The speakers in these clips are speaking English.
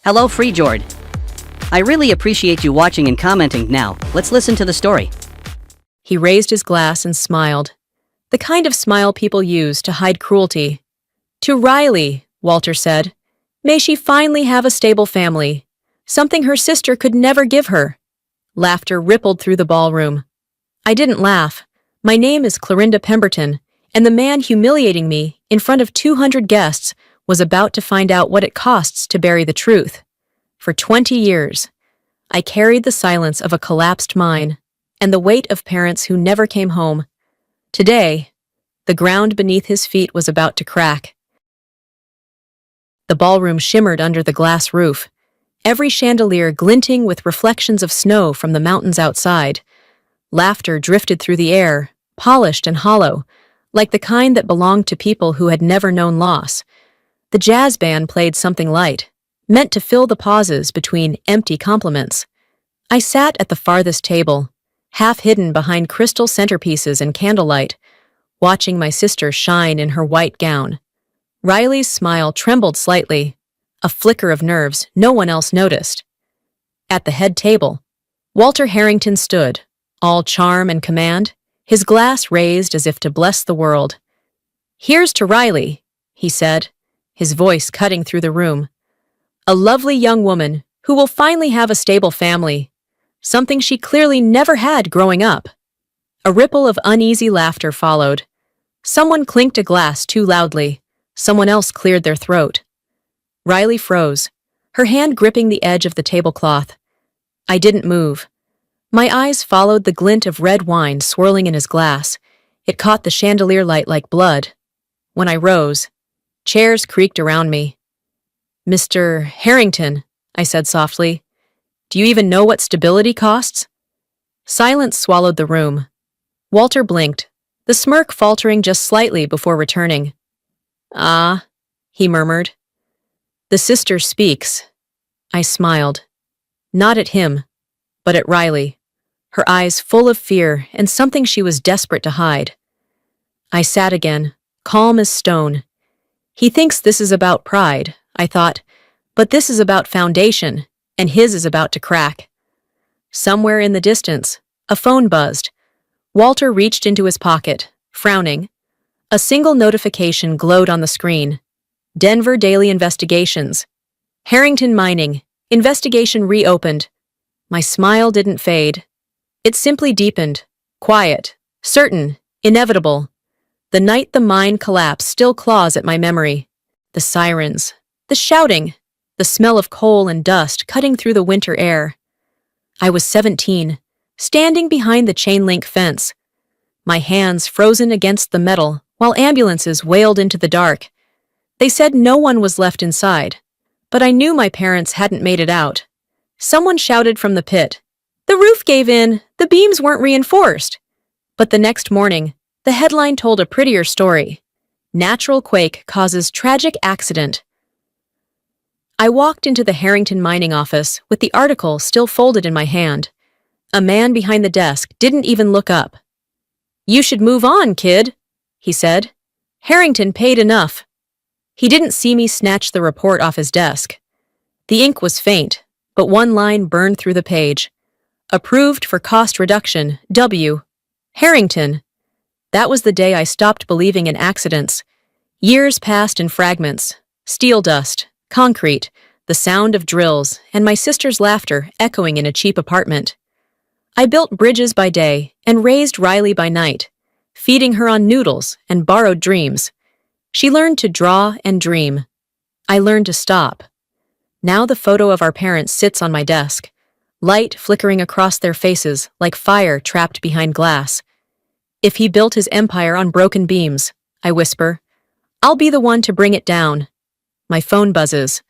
Hello, Free Jord. I really appreciate you watching and commenting. Now, let's listen to the story. He raised his glass and smiled. The kind of smile people use to hide cruelty. To Riley, Walter said, may she finally have a stable family, something her sister could never give her. Laughter rippled through the ballroom. I didn't laugh. My name is Clorinda Pemberton, and the man humiliating me in front of 200 guests was about to find out what it costs to bury the truth. For 20 years, I carried the silence of a collapsed mine and the weight of parents who never came home. Today, the ground beneath his feet was about to crack. The ballroom shimmered under the glass roof, every chandelier glinting with reflections of snow from the mountains outside. Laughter drifted through the air, polished and hollow, like the kind that belonged to people who had never known loss. The jazz band played something light, meant to fill the pauses between empty compliments. I sat at the farthest table, half hidden behind crystal centerpieces and candlelight, watching my sister shine in her white gown. Riley's smile trembled slightly, a flicker of nerves no one else noticed. At the head table, Walter Harrington stood, all charm and command, his glass raised as if to bless the world. "Here's to Riley," he said, his voice cutting through the room. "A lovely young woman who will finally have a stable family, something she clearly never had growing up." A ripple of uneasy laughter followed. Someone clinked a glass too loudly. Someone else cleared their throat. Riley froze, her hand gripping the edge of the tablecloth. I didn't move. My eyes followed the glint of red wine swirling in his glass. It caught the chandelier light like blood. When I rose, chairs creaked around me. "Mr. Harrington," I said softly, "do you even know what stability costs?" Silence swallowed the room. Walter blinked, the smirk faltering just slightly before returning. "Ah," he murmured. "The sister speaks." I smiled. Not at him, but at Riley, her eyes full of fear and something she was desperate to hide. I sat again, calm as stone. He thinks this is about pride, I thought, but this is about foundation, and his is about to crack. Somewhere in the distance, a phone buzzed. Walter reached into his pocket, frowning. A single notification glowed on the screen. Denver Daily Investigations. Harrington Mining. Investigation reopened. My smile didn't fade. It simply deepened. Quiet. Certain. Inevitable. The night the mine collapsed still claws at my memory. The sirens. The shouting. The smell of coal and dust cutting through the winter air. I was 17, standing behind the chain-link fence, my hands frozen against the metal while ambulances wailed into the dark. They said no one was left inside, but I knew my parents hadn't made it out. Someone shouted from the pit, "The roof gave in, the beams weren't reinforced." But the next morning, the headline told a prettier story. Natural quake causes tragic accident. I walked into the Harrington Mining office with the article still folded in my hand. A man behind the desk didn't even look up. "You should move on, kid," he said. "Harrington paid enough." He didn't see me snatch the report off his desk. The ink was faint, but one line burned through the page. "Approved for cost reduction, W. Harrington." That was the day I stopped believing in accidents. Years passed in fragments, steel dust, concrete, the sound of drills, and my sister's laughter echoing in a cheap apartment. I built bridges by day and raised Riley by night, feeding her on noodles and borrowed dreams. She learned to draw and dream. I learned to stop. Now the photo of our parents sits on my desk, light flickering across their faces like fire trapped behind glass. "If he built his empire on broken beams," I whisper, "I'll be the one to bring it down." My phone buzzes.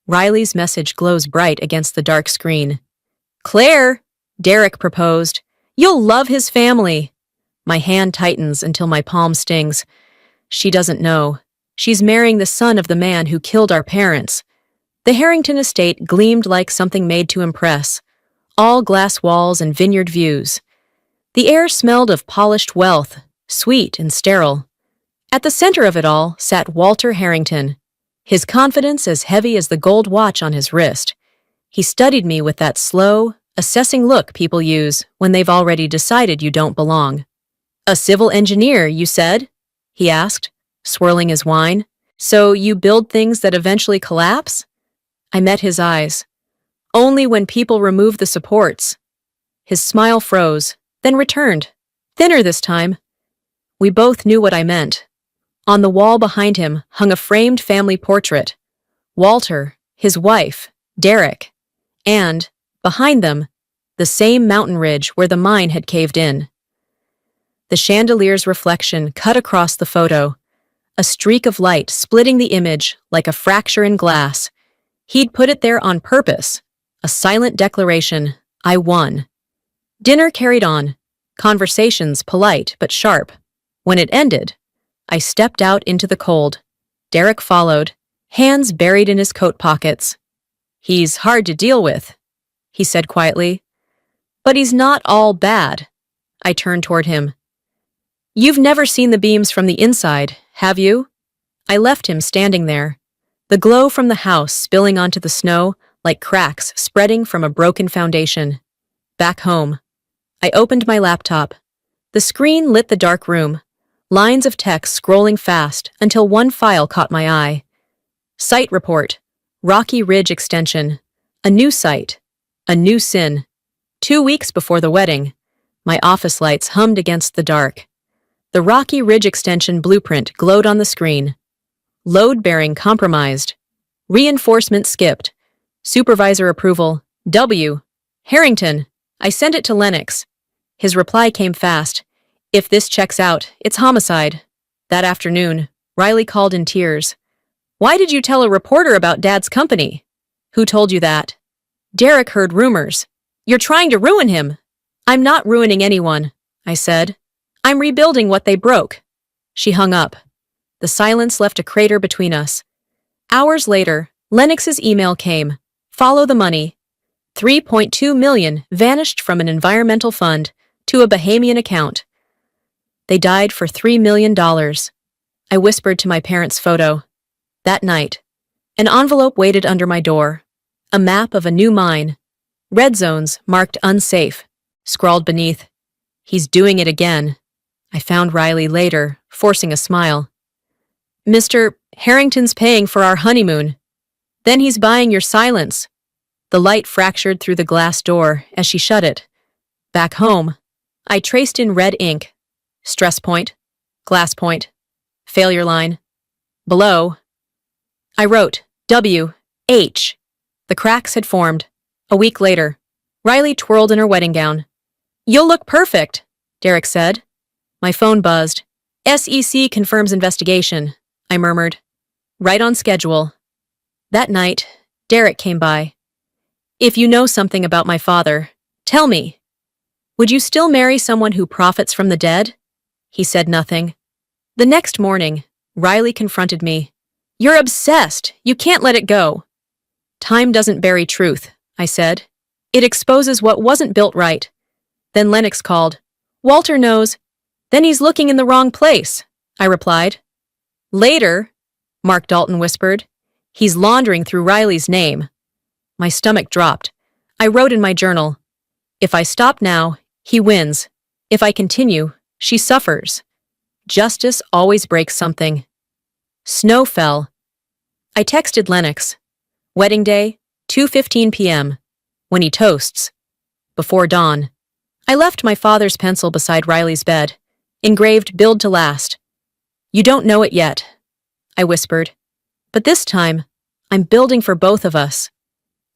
Riley's message glows bright against the dark screen. "Claire," Derek proposed, "you'll love his family." My hand tightens until my palm stings. She doesn't know. She's marrying the son of the man who killed our parents. The Harrington estate gleamed like something made to impress. All glass walls and vineyard views. The air smelled of polished wealth, sweet and sterile. At the center of it all sat Walter Harrington, his confidence as heavy as the gold watch on his wrist. He studied me with that slow, assessing look people use when they've already decided you don't belong. "A civil engineer, you said?" he asked, swirling his wine. "So you build things that eventually collapse?" I met his eyes. "Only when people remove the supports." His smile froze, then returned, thinner this time. We both knew what I meant. On the wall behind him hung a framed family portrait. Walter, his wife, Derek, and, behind them, the same mountain ridge where the mine had caved in. The chandelier's reflection cut across the photo, a streak of light splitting the image like a fracture in glass. He'd put it there on purpose, a silent declaration, I won. Dinner carried on, conversations polite but sharp. When it ended, I stepped out into the cold. Derek followed, hands buried in his coat pockets. "He's hard to deal with," he said quietly. "But he's not all bad." I turned toward him. "You've never seen the beams from the inside, have you?" I left him standing there, the glow from the house spilling onto the snow like cracks spreading from a broken foundation. Back home, I opened my laptop. The screen lit the dark room, lines of text scrolling fast until one file caught my eye. Site report, Rocky Ridge Extension, a new site, a new sin. 2 weeks before the wedding, my office lights hummed against the dark. The Rocky Ridge Extension blueprint glowed on the screen. Load bearing compromised. Reinforcement skipped. Supervisor approval, W. Harrington. I sent it to Lennox. His reply came fast. "If this checks out, it's homicide." That afternoon, Riley called in tears. "Why did you tell a reporter about Dad's company?" "Who told you that?" "Derek heard rumors." "You're trying to ruin him." "I'm not ruining anyone," I said. "I'm rebuilding what they broke." She hung up. The silence left a crater between us. Hours later, Lennox's email came. "Follow the money." 3.2 million vanished from an environmental fund to a Bahamian account. They died for $3 million. I whispered to my parents' photo. That night, an envelope waited under my door. A map of a new mine. Red zones marked unsafe. Scrawled beneath, "He's doing it again." I found Riley later, forcing a smile. "Mr. Harrington's paying for our honeymoon. Then he's buying your silence." The light fractured through the glass door as she shut it. Back home, I traced in red ink. Stress point, glass point, failure line. Below, I wrote W, H. The cracks had formed. A week later, Riley twirled in her wedding gown. "You'll look perfect," Derek said. My phone buzzed. "SEC confirms investigation," I murmured. "Right on schedule." That night, Derek came by. "If you know something about my father, tell me. Would you still marry someone who profits from the dead?" He said nothing. The next morning, Riley confronted me. "You're obsessed. You can't let it go." "Time doesn't bury truth," I said. "It exposes what wasn't built right." Then Lennox called. "Walter knows." "Then he's looking in the wrong place," I replied. "Later," Mark Dalton whispered, "he's laundering through Riley's name." My stomach dropped. I wrote in my journal, "If I stop now, he wins. If I continue, she suffers." Justice always breaks something. Snow fell. I texted Lennox. Wedding day, 2:15 p.m. When he toasts. Before dawn. I left my father's pencil beside Riley's bed, engraved "Build to Last." "You don't know it yet," I whispered. "But this time, I'm building for both of us."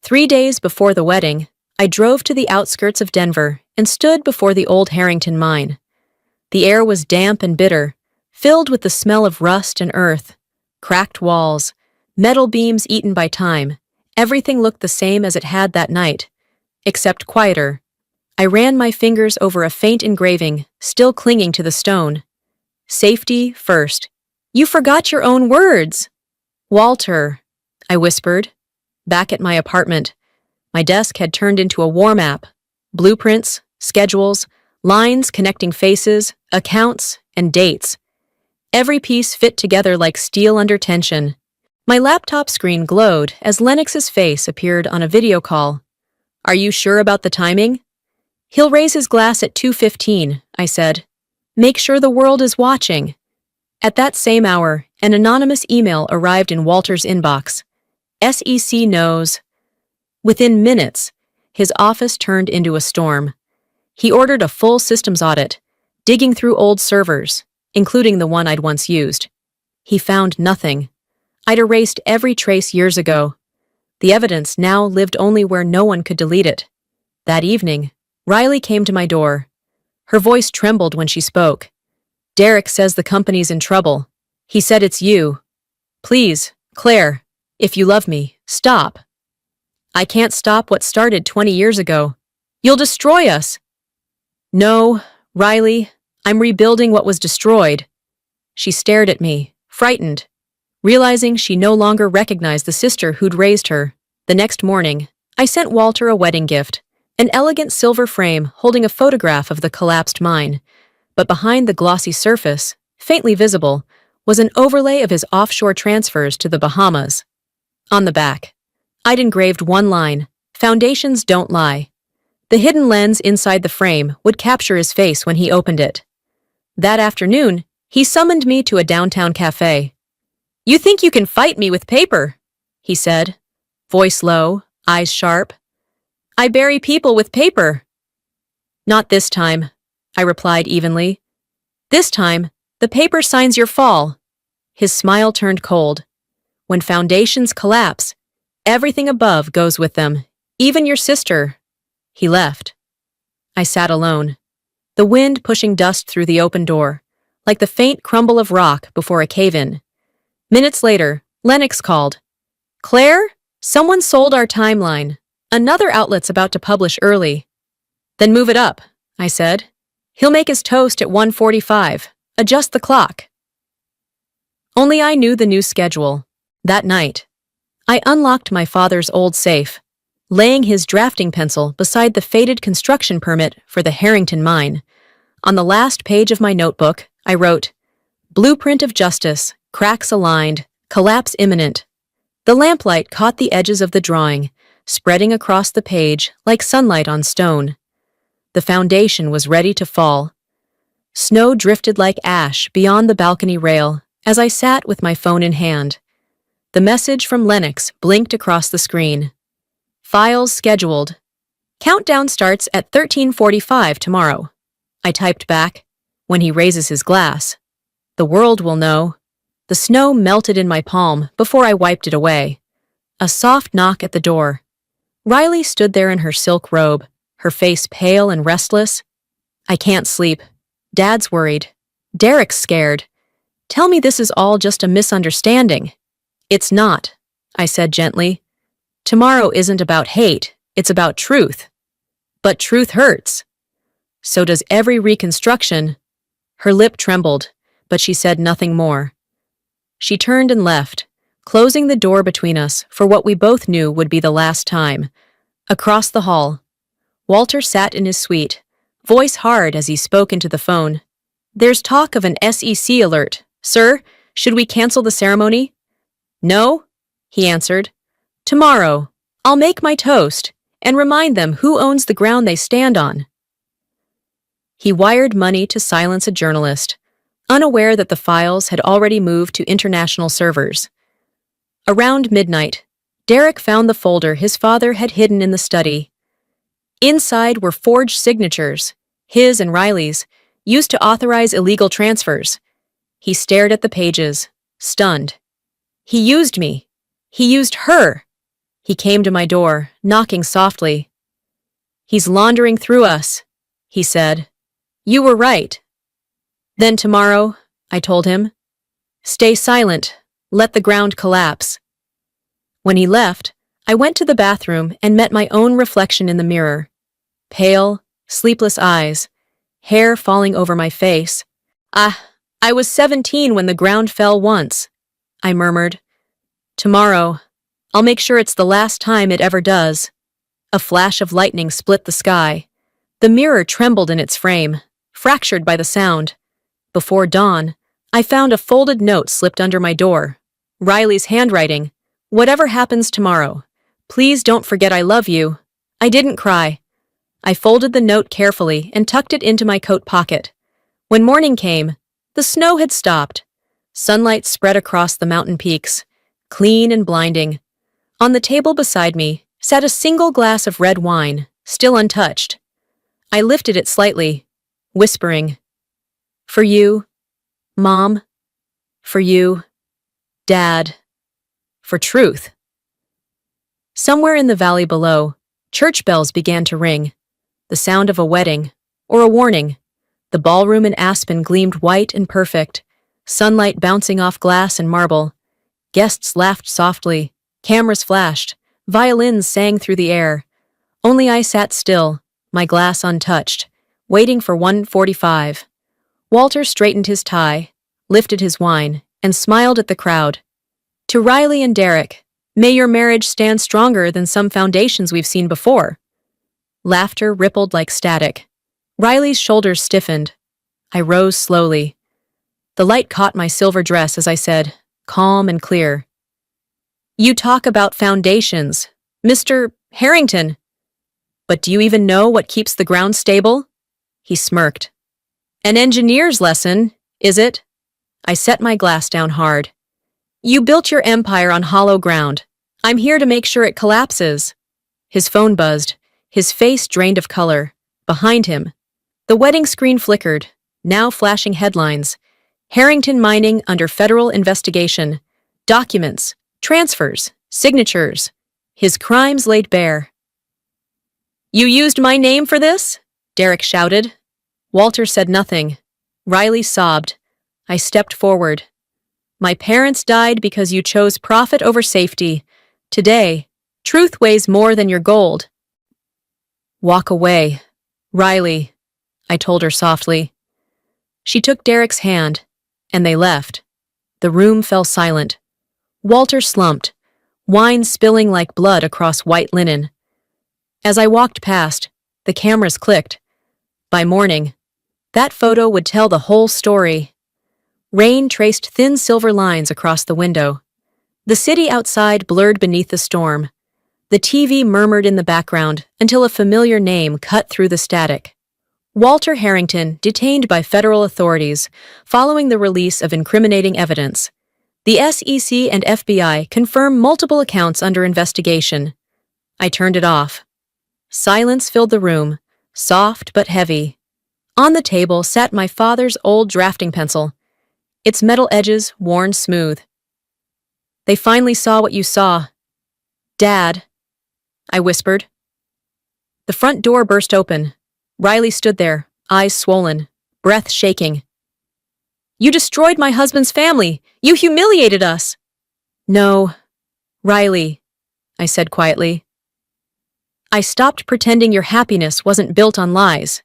3 days before the wedding, I drove to the outskirts of Denver and stood before the old Harrington mine. The air was damp and bitter, filled with the smell of rust and earth. Cracked walls, metal beams eaten by time. Everything looked the same as it had that night, except quieter. I ran my fingers over a faint engraving, still clinging to the stone. "Safety first." "You forgot your own words." "Walter," I whispered. Back at my apartment, my desk had turned into a war map. Blueprints, schedules, lines connecting faces, accounts, and dates. Every piece fit together like steel under tension. My laptop screen glowed as Lennox's face appeared on a video call. "Are you sure about the timing?" "He'll raise his glass at 2:15, I said. "Make sure the world is watching." At that same hour, an anonymous email arrived in Walter's inbox. "SEC knows." Within minutes, his office turned into a storm. He ordered a full systems audit, digging through old servers, including the one I'd once used. He found nothing. I'd erased every trace years ago. The evidence now lived only where no one could delete it. That evening, Riley came to my door. Her voice trembled when she spoke. "Derek says the company's in trouble. He said it's you. Please, Claire, if you love me, stop." "I can't stop what started 20 years ago. You'll destroy us." "No, Riley, I'm rebuilding what was destroyed." She stared at me, frightened, realizing she no longer recognized the sister who'd raised her. The next morning, I sent Walter a wedding gift, an elegant silver frame holding a photograph of the collapsed mine. But behind the glossy surface, faintly visible, was an overlay of his offshore transfers to the Bahamas. On the back, I'd engraved one line: "Foundations don't lie." The hidden lens inside the frame would capture his face when he opened it. That afternoon, he summoned me to a downtown cafe. "You think you can fight me with paper?" he said, voice low, eyes sharp. "I bury people with paper." "Not this time," I replied evenly. "This time, the paper signs your fall." His smile turned cold. "When foundations collapse, everything above goes with them, even your sister." He left. I sat alone, the wind pushing dust through the open door, like the faint crumble of rock before a cave-in. Minutes later, Lennox called. "Claire, someone sold our timeline. Another outlet's about to publish early." "Then move it up," I said. "He'll make his toast at 1:45. Adjust the clock." Only I knew the new schedule. That night, I unlocked my father's old safe, laying his drafting pencil beside the faded construction permit for the Harrington mine. On the last page of my notebook, I wrote, "Blueprint of justice, cracks aligned, collapse imminent." The lamplight caught the edges of the drawing, spreading across the page like sunlight on stone. The foundation was ready to fall. Snow drifted like ash beyond the balcony rail as I sat with my phone in hand. The message from Lennox blinked across the screen. "Files scheduled. Countdown starts at 13:45 tomorrow." I typed back, "When he raises his glass. The world will know." The snow melted in my palm before I wiped it away. A soft knock at the door. Riley stood there in her silk robe, her face pale and restless. "I can't sleep. Dad's worried. Derek's scared. Tell me this is all just a misunderstanding." "It's not," I said gently. "Tomorrow isn't about hate, it's about truth." "But truth hurts." "So does every reconstruction." Her lip trembled, but she said nothing more. She turned and left, closing the door between us for what we both knew would be the last time. Across the hall, Walter sat in his suite, voice hard as he spoke into the phone. "There's talk of an SEC alert. Sir, should we cancel the ceremony?" "No," he answered. "Tomorrow, I'll make my toast and remind them who owns the ground they stand on." He wired money to silence a journalist, unaware that the files had already moved to international servers. Around midnight, Derek found the folder his father had hidden in the study. Inside were forged signatures, his and Riley's, used to authorize illegal transfers. He stared at the pages, stunned. He used me. He used her. He came to my door, knocking softly. "He's laundering through us," he said. "You were right." "Then tomorrow," I told him, "stay silent. Let the ground collapse." When he left, I went to the bathroom and met my own reflection in the mirror. Pale, sleepless eyes, hair falling over my face. I was 17 when the ground fell once," I murmured. "Tomorrow, I'll make sure it's the last time it ever does." A flash of lightning split the sky. The mirror trembled in its frame, fractured by the sound. Before dawn, I found a folded note slipped under my door. Riley's handwriting. Whatever happens tomorrow, please don't forget I love you. I didn't cry. I folded the note carefully and tucked it into my coat pocket. When morning came, the snow had stopped. Sunlight spread across the mountain peaks, clean and blinding. On the table beside me sat a single glass of red wine, still untouched. I lifted it slightly, whispering, "For you, Mom. For you, Dad. For truth." Somewhere in the valley below, church bells began to ring. The sound of a wedding, or a warning. The ballroom in Aspen gleamed white and perfect, sunlight bouncing off glass and marble. Guests laughed softly, cameras flashed, violins sang through the air. Only I sat still, my glass untouched, waiting for 1:45. Walter straightened his tie, lifted his wine, and smiled at the crowd. To Riley and Derek, may your marriage stand stronger than some foundations we've seen before. Laughter rippled like static. Riley's shoulders stiffened. I rose slowly. The light caught my silver dress as I said, calm and clear, "You talk about foundations, Mr. Harrington. But do you even know what keeps the ground stable?" He smirked. "An engineer's lesson, is it?" I set my glass down hard. "You built your empire on hollow ground. I'm here to make sure it collapses." His phone buzzed, his face drained of color. Behind him, the wedding screen flickered, now flashing headlines. Harrington mining under federal investigation. Documents, transfers, signatures. His crimes laid bare. "You used my name for this?" Derek shouted. Walter said nothing. Riley sobbed. I stepped forward. "My parents died because you chose profit over safety. Today, truth weighs more than your gold." "Walk away, Riley," I told her softly. She took Derek's hand, and they left. The room fell silent. Walter slumped, wine spilling like blood across white linen. As I walked past, the cameras clicked. By morning, that photo would tell the whole story. Rain traced thin silver lines across the window. The city outside blurred beneath the storm. The TV murmured in the background until a familiar name cut through the static. Walter Harrington, detained by federal authorities following the release of incriminating evidence. The SEC and FBI confirm multiple accounts under investigation. I turned it off. Silence filled the room, soft but heavy. On the table sat my father's old drafting pencil, its metal edges worn smooth. "They finally saw what you saw. Dad," I whispered. The front door burst open. Riley stood there, eyes swollen, breath shaking. "You destroyed my husband's family! You humiliated us!" "No, Riley," I said quietly. "I stopped pretending your happiness wasn't built on lies."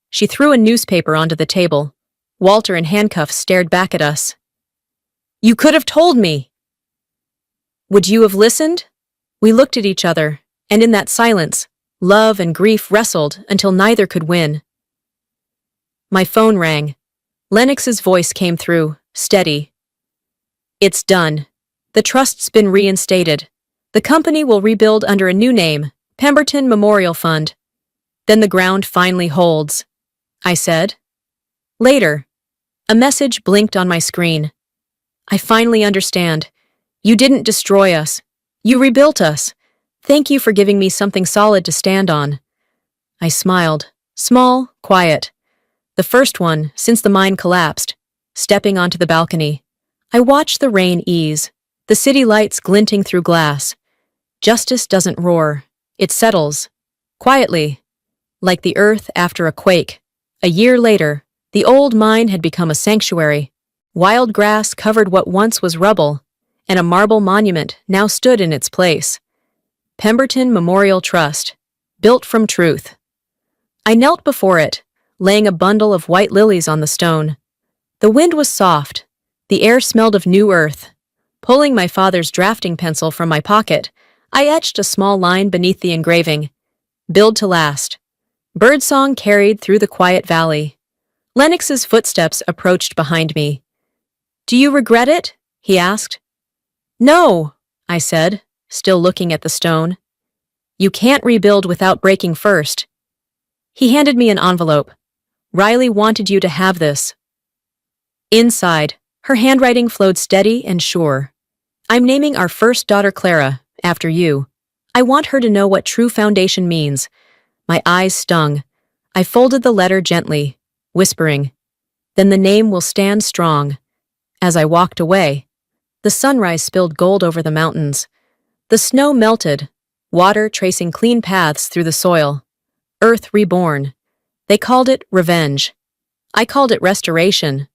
She threw a newspaper onto the table. Walter in handcuffs stared back at us. "You could have told me." "Would you have listened?" We looked at each other, and in that silence, love and grief wrestled until neither could win. My phone rang. Lennox's voice came through, steady. "It's done. The trust's been reinstated. The company will rebuild under a new name, Pemberton Memorial Fund. Then the ground finally holds," I said. Later, a message blinked on my screen. "I finally understand. You didn't destroy us. You rebuilt us. Thank you for giving me something solid to stand on." I smiled, small, quiet. The first one since the mine collapsed. Stepping onto the balcony, I watched the rain ease, the city lights glinting through glass. Justice doesn't roar. It settles. Quietly. Like the earth after a quake. A year later, the old mine had become a sanctuary. Wild grass covered what once was rubble, and a marble monument now stood in its place. Pemberton Memorial Trust, built from truth. I knelt before it, laying a bundle of white lilies on the stone. The wind was soft. The air smelled of new earth. Pulling my father's drafting pencil from my pocket, I etched a small line beneath the engraving. "Build to last." Birdsong carried through the quiet valley. Lennox's footsteps approached behind me. "Do you regret it?" he asked. No, I said, still looking at the stone. You can't rebuild without breaking first. He handed me an envelope. Riley wanted you to have this. Inside, her handwriting flowed steady and sure. I'm naming our first daughter Clara, after you. I want her to know what true foundation means. My eyes stung. I folded the letter gently, whispering, Then the name will stand strong. As I walked away, the sunrise spilled gold over the mountains. The snow melted, water tracing clean paths through the soil. Earth reborn. They called it revenge. I called it restoration.